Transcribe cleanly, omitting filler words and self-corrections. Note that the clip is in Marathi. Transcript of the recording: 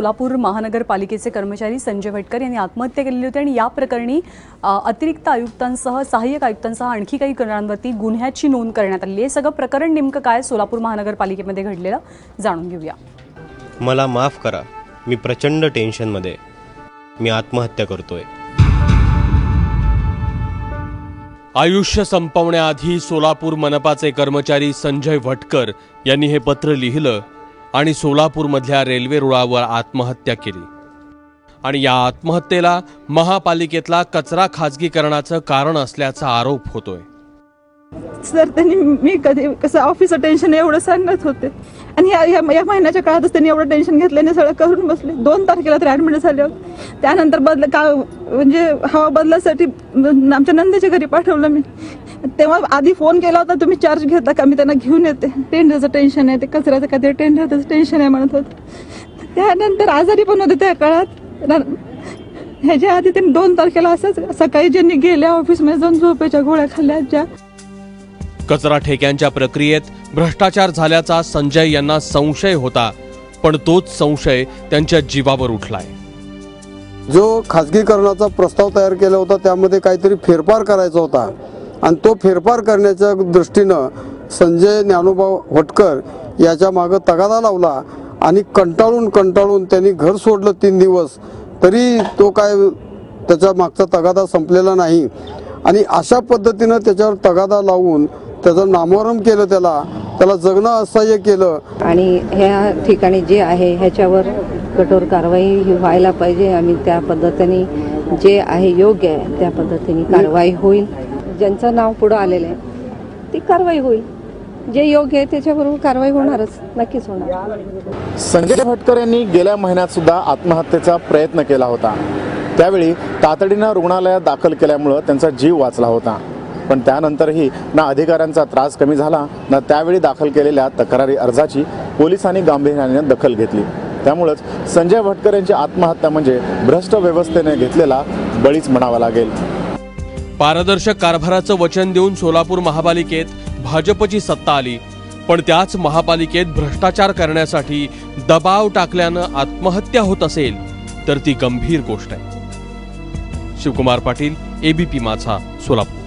सोलापूर महानगरपालिकेचे कर्मचारी संजय भटकर यांनी आत्महत्या केलेली होती आणि या प्रकरणी अतिरिक्त आयुक्तांसह सहाय्यक आयुक्तांसह आणखी काही गुन्ह्यांवरती गुन्ह्याची नोंद करण्यात आली आहे। सगळं प्रकरण नेमकं काय सोलापूर महानगरपालिकेमध्ये घडलेलं जाणून घेऊया। मला माफ करा, मी प्रचंड टेन्शनमध्ये, मी आत्महत्या करतोय। आयुष्य संपवण्याआधी सोलापूर मनपाचे कर्मचारी संजय भटकर यांनी हे पत्र लिहिलं आणि सोलापूरमधल्या रेल्वे रुळावर आत्महत्या केली। आणि या आत्महत्येला महापालिकेतला कचरा खाजगीकरणाचं कारण असल्याचा आरोप होतोय। सर, त्यांनी मी कधी कसं ऑफिसचं टेन्शन एवढं सांगत होते आणि या महिन्याच्या काळातच त्यांनी एवढं टेन्शन घेतल्याने सगळं करून बसले। 2 तारखेला तर ॲडमिट झाले होते। त्यानंतर म्हणजे हवा बदलासाठी आमच्या नंदेच्या घरी पाठवलं मी। तेव्हा आधी फोन केला होता, तुम्ही चार्ज घेता का, मी त्यांना घेऊन येते, टेंडरचं टेन्शन आहे, ते कचऱ्याचं काहीतरी टेंडरचं टेन्शन आहे म्हणत होते। त्यानंतर आजारी पण होते त्या काळात। ह्याच्या आधी त्यांनी 2 तारखेला असंच सकाळी ज्यांनी गेल्या ऑफिसमध्ये जाऊन झोपेच्या गोळ्या खाल्ल्या ज्या। कचरा ठेक्यांच्या प्रक्रियेत भ्रष्टाचार झाल्याचा संजय यांना संशय होता, पण तोच संशय त्यांच्या जीवावर उठलाय। जो खाजगीकरणाचा प्रस्ताव तयार केला होता त्यामध्ये काहीतरी फेरफार करायचा होता आणि तो फेरफार करण्याच्या दृष्टीनं संजय ज्ञानोबा भटकर याच्या मागे तगादा लावला आणि कंटाळून त्यांनी घर सोडलं 3 दिवस, तरी तो काय त्याच्या मागचा तगादा संपलेला नाही आणि अशा पद्धतीनं त्याच्यावर तगादा लावून त्याचं नामोहरम केलं, त्याला जगणं असह्य केलं। आणि ह्या ठिकाणी जे आहे ह्याच्यावर कठोर कारवाई व्हायला पाहिजे। आम्ही त्या पद्धतीने जे आहे योग्य आहे त्या पद्धतीने कारवाई होईल। ज्यांचं नाव पुढे आलेलं आहे ती कारवाई होईल, जे योग्य आहे त्याच्याबरोबर कारवाई होणारच, नक्कीच होणार। संजय भटकर यांनी गेल्या महिन्यात सुद्धा आत्महत्येचा प्रयत्न केला होता। त्यावेळी तातडीनं रुग्णालयात दाखल केल्यामुळे त्यांचा जीव वाचला होता, पण त्यानंतरही ना अधिकाऱ्यांचा त्रास कमी झाला ना त्यावेळी दाखल केलेल्या तक्रारी अर्जाची पोलिसांनी गांभीर्याने दखल घेतली। त्यामुळेच संजय भटकर यांची आत्महत्या म्हणजे भ्रष्ट व्यवस्थेने घेतलेला बळीच म्हणावा लागेल। पारदर्शक कारभाराचं वचन देऊन सोलापूर महापालिकेत भाजपची सत्ता आली, पण त्याच महापालिकेत भ्रष्टाचार करण्यासाठी दबाव टाकल्यानं आत्महत्या होत असेल तर ती गंभीर गोष्ट आहे। शिवकुमार पाटील, ABP माझा, सोलापूर।